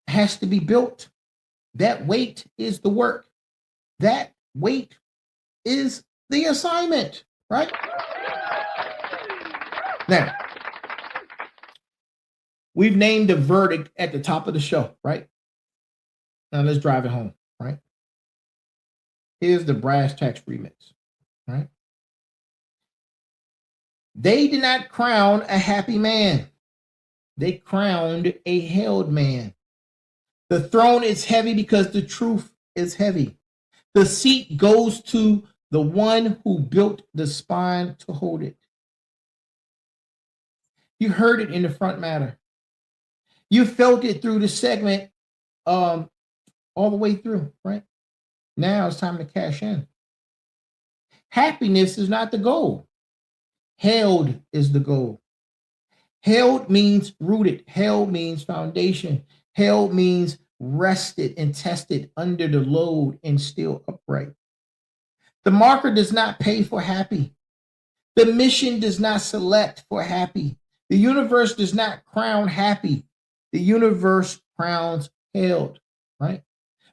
has to be built. That weight is the work. That weight is the assignment, right? Now, we've named the verdict at the top of the show, right? Now let's drive it home, right? Here's the brass tacks remix, right? They did not crown a happy man. They crowned a held man. The throne is heavy because the truth is heavy. The seat goes to the one who built the spine to hold it. You heard it in the front matter. You felt it through the segment all the way through, right? Now it's time to cash in. Happiness is not the goal. Held is the goal. Held means rooted. Held means foundation. Held means rested and tested under the load and still upright. The marker does not pay for happy. The mission does not select for happy. The universe does not crown happy. The universe crowns held, right?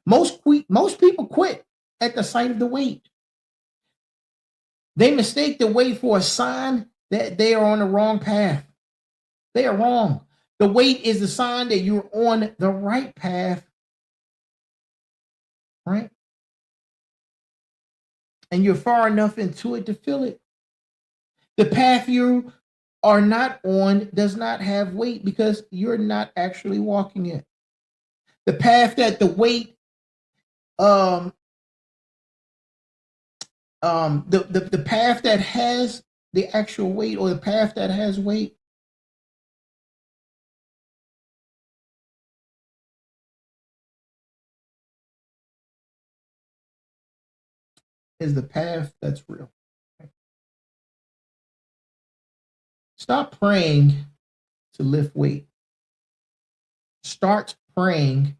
Most people quit at the sight of the weight. They mistake the weight for a sign that they are on the wrong path. They are wrong. The weight is the sign that you're on the right path, right? And you're far enough into it to feel it. The path you are not on does not have weight because you're not actually walking it. The path that the weight, the path that has the actual weight, or the path that has weight, is the path that's real. Stop praying to lift weight. Start praying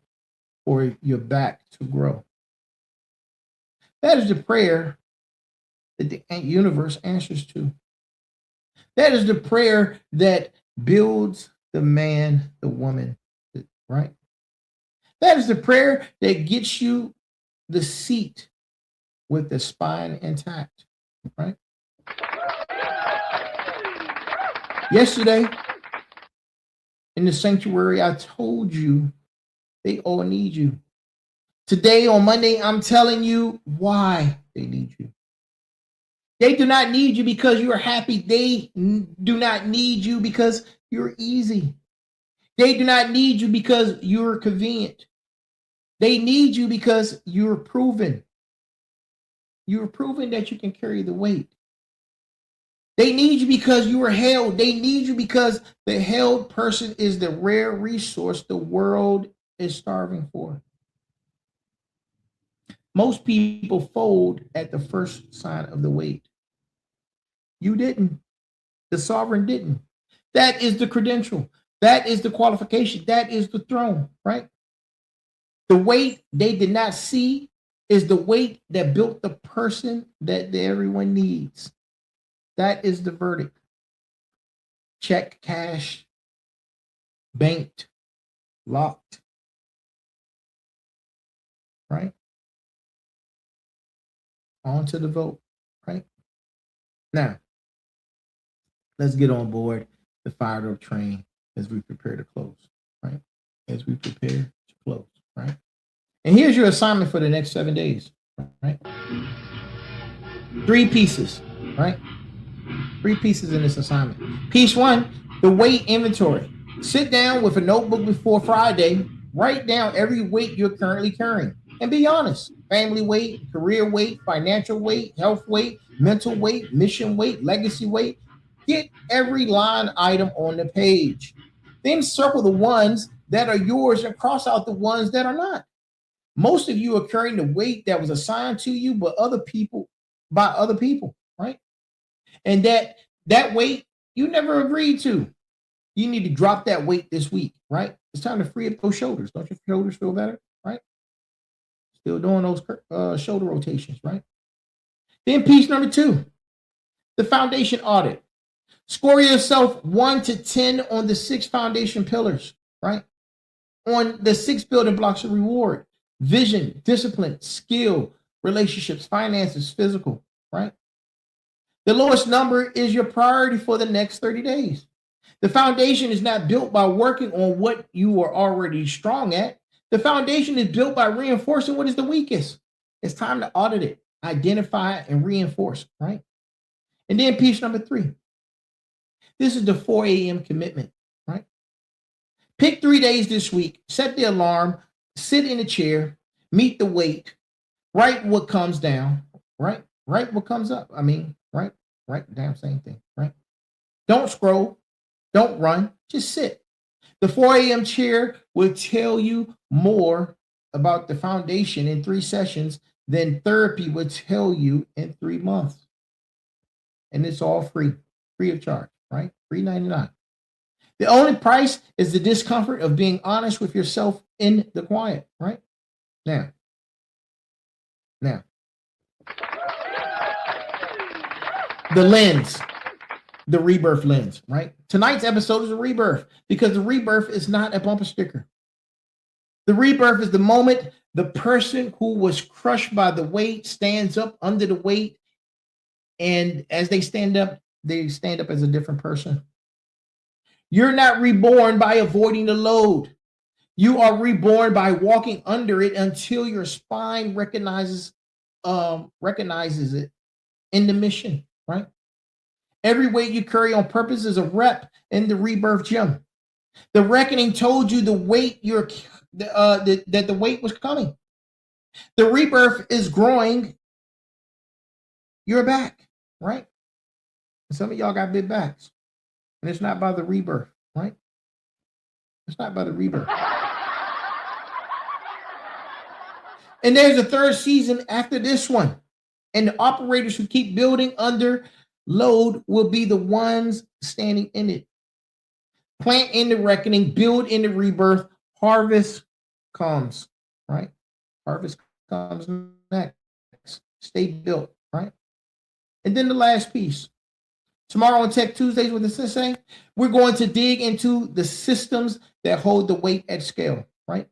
for your back to grow. That is the prayer that the universe answers to. That is the prayer that builds the man, the woman, right? That is the prayer that gets you the seat with the spine intact, right? Yesterday, in the sanctuary, I told you they all need you. Today, on Monday, I'm telling you why they need you. They do not need you because you are happy. They do not need you because you're easy. They do not need you because you're convenient. They need you because you're proven. You're proven that you can carry the weight. They need you because you are held. They need you because the held person is the rare resource the world is starving for. Most people fold at the first sign of the weight. You didn't. The sovereign didn't. That is the credential. That is the qualification. That is the throne, right? The weight they did not see is the weight that built the person that everyone needs. That is the verdict. Check, cash, banked, locked, right? On to the vote, right? Now, let's get on board the fired up train as we prepare to close, right? As we prepare to close, right? And here's your assignment for the next 7 days, right? 3 pieces, right? 3 pieces in this assignment. Piece 1, the weight inventory. Sit down with a notebook before Friday. Write down every weight you're currently carrying and be honest. Family weight, career weight, financial weight, health weight, mental weight, mission weight, legacy weight. Get every line item on the page. Then circle the ones that are yours and cross out the ones that are not. Most of you are carrying the weight that was assigned to you by other people, right? And that weight you never agreed to. You need to drop that weight this week, right? It's time to free up those shoulders. Don't your shoulders feel better, right? Still doing those shoulder rotations, right? Then piece number 2, the foundation audit. Score yourself 1 to 10 on the 6 foundation pillars, right? On the 6 building blocks of reward: vision, discipline, skill, relationships, finances, physical, right? The lowest number is your priority for the next 30 days. The foundation is not built by working on what you are already strong at. The foundation is built by reinforcing what is the weakest. It's time to audit it, identify it, and reinforce, right? And then piece number 3. This is the 4 a.m. commitment, right? Pick 3 days this week, set the alarm, sit in a chair, meet the weight, write what comes down, right? Write what comes up. Write the damn same thing, right? Don't scroll, don't run, just sit. The 4 a.m. chair will tell you more about the foundation in 3 sessions than therapy would tell you in 3 months. And it's all free of charge, right? $3.99. The only price is the discomfort of being honest with yourself in the quiet, right? Now, the lens, the rebirth lens, right? Tonight's episode is a rebirth because the rebirth is not a bumper sticker. The rebirth is the moment the person who was crushed by the weight stands up under the weight. And as they stand up as a different person. You're not reborn by avoiding the load. You are reborn by walking under it until your spine recognizes it in the mission, right? Every weight you carry on purpose is a rep in the rebirth gym. The reckoning told you the weight that the weight was coming. The rebirth is growing your back, right? And some of y'all got big backs, and it's not by the rebirth, right? It's not by the rebirth. And there's a 3rd season after this one. And the operators who keep building under load will be the ones standing in it. Plant in the reckoning, build in the rebirth, harvest comes, right? Harvest comes next. Stay built, right? And then the last piece. Tomorrow on Tech Tuesdays with the Sensei, we're going to dig into the systems that hold the weight at scale, right?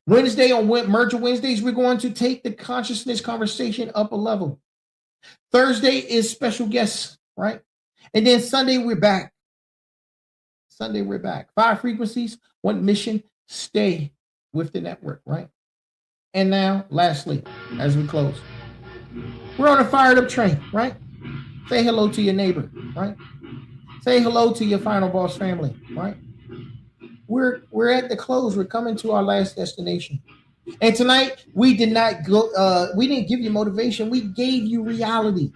Wednesday on Merger Wednesdays, we're going to take the consciousness conversation up a level. Thursday is special guests, right? And then Sunday, we're back. 5 frequencies, 1 mission. Stay with the network, right? And now, lastly, as we close, we're on a fired up train, right? Say hello to your neighbor, right? Say hello to your Final Boss family, right? We're at the close. We're coming to our last destination. And tonight, we didn't give you motivation. We gave you reality.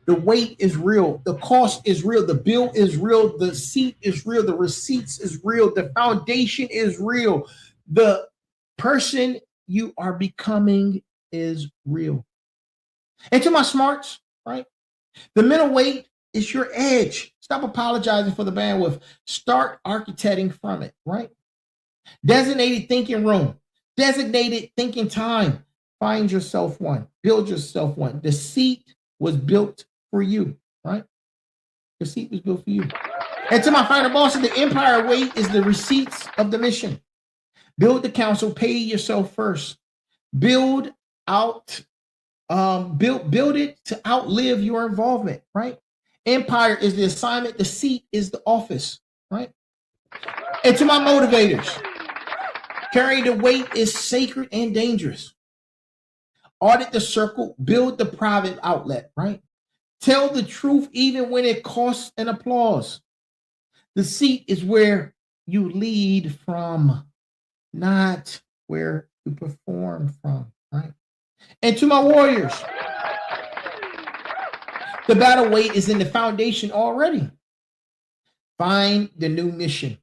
The weight is real. The cost is real. The bill is real. The seat is real. The receipts is real. The foundation is real. The person you are becoming is real. And to my smarts, right? The mental weight is your edge. Stop apologizing for the bandwidth. Start architecting from it, right? Designated thinking room. Designated thinking time. Find yourself one. Build yourself one. The seat was built for you, right? The seat was built for you. And to my final bosses, the empire weight is the receipts of the mission. Build the council. Pay yourself first. Build it to outlive your involvement, right? Empire is the assignment. The seat is the office, right? And to my motivators, carrying the weight is sacred and dangerous. Audit the circle, build the private outlet, right? Tell the truth even when it costs an applause. The seat is where you lead from, not where you perform from, right? And to my warriors, the battle weight is in the foundation already. Find the new mission.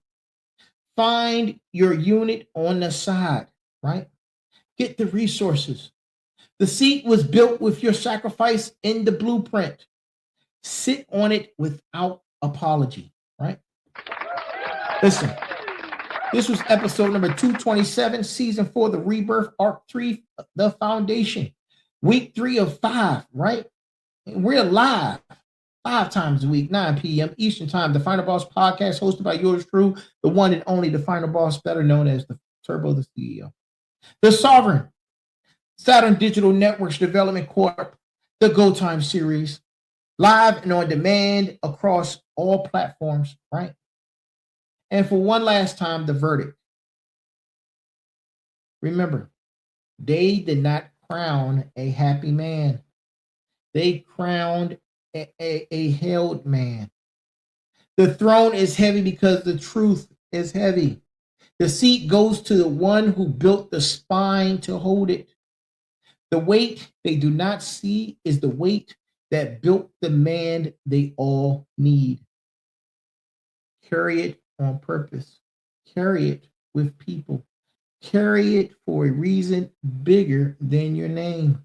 Find your unit on the side, right? Get the resources. The seat was built with your sacrifice in the blueprint. Sit on it without apology, right? Listen, this was episode number 227, season 4, the Rebirth, Arc 3, the Foundation. Week 3 of 5, right? And we're live 5 times a week, 9 p.m. Eastern Time. The Final Boss podcast, hosted by yours true, the one and only, the Final Boss, better known as the Turbo, the CEO. The Sovereign, Saturn Digital Networks Development Corp, the Go Time series, live and on demand across all platforms, right? And for one last time, the verdict. Remember, they did not crown a happy man. They crowned a held man. The throne is heavy because the truth is heavy. The seat goes to the one who built the spine to hold it. The weight they do not see is the weight that built the man they all need. Carry it on purpose. Carry it with people. Carry it for a reason bigger than your name.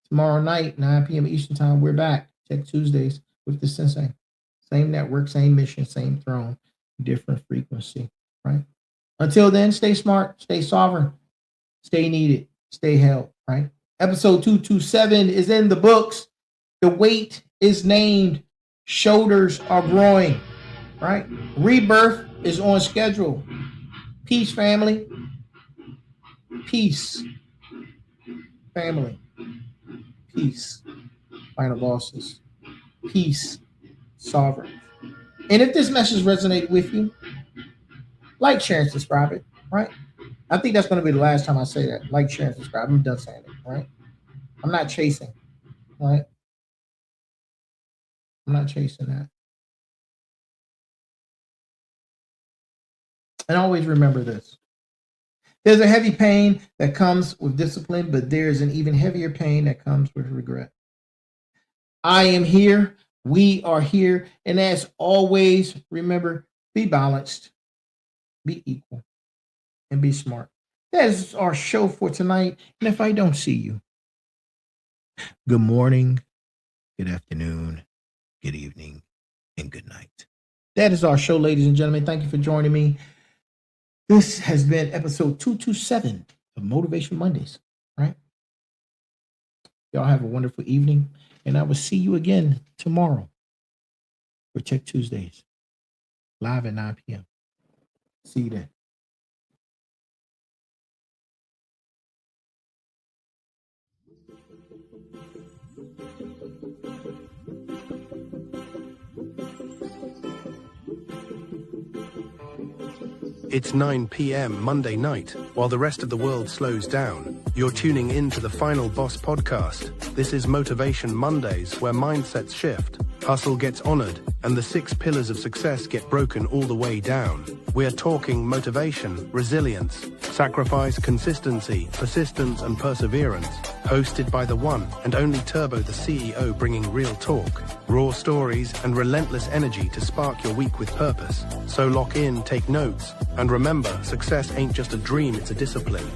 Tomorrow night, 9 p.m. Eastern Time, we're back. Tech Tuesdays with the Sensei. Same network, same mission, same throne, different frequency, right? Until then, stay smart, stay sovereign, stay needed, stay held, right? Episode 227 is in the books. The weight is named. Shoulders are growing, right? Rebirth is on schedule. Peace, family. Peace, family. Peace, Final Bosses. Peace, Sovereign. And if this message resonated with you, like, share, and subscribe it, right? I think that's going to be the last time I say that. Like, share, and subscribe. I'm done saying it, right? I'm not chasing, right? I'm not chasing that. And always remember this. There's a heavy pain that comes with discipline, but there's an even heavier pain that comes with regret. I am here. We are here. And as always, remember, be balanced, be equal, and be smart. That is our show for tonight. And if I don't see you, good morning, good afternoon, good evening, and good night. That is our show, ladies and gentlemen. Thank you for joining me. This has been episode 227 of Motivation Mondays, right? Y'all have a wonderful evening, and I will see you again tomorrow for Tech Tuesdays, live at 9 p.m. See you then. It's 9 p.m. Monday night. While the rest of the world slows down, you're tuning in to the Final Boss podcast. This is Motivation Mondays, where mindsets shift, hustle gets honored, and the 6 pillars of success get broken all the way down. We're talking motivation, resilience, sacrifice, consistency, persistence, and perseverance. Hosted by the one and only Turbo, the CEO, bringing real talk, raw stories, and relentless energy to spark your week with purpose. So lock in, take notes, and remember, success ain't just a dream, it's a discipline.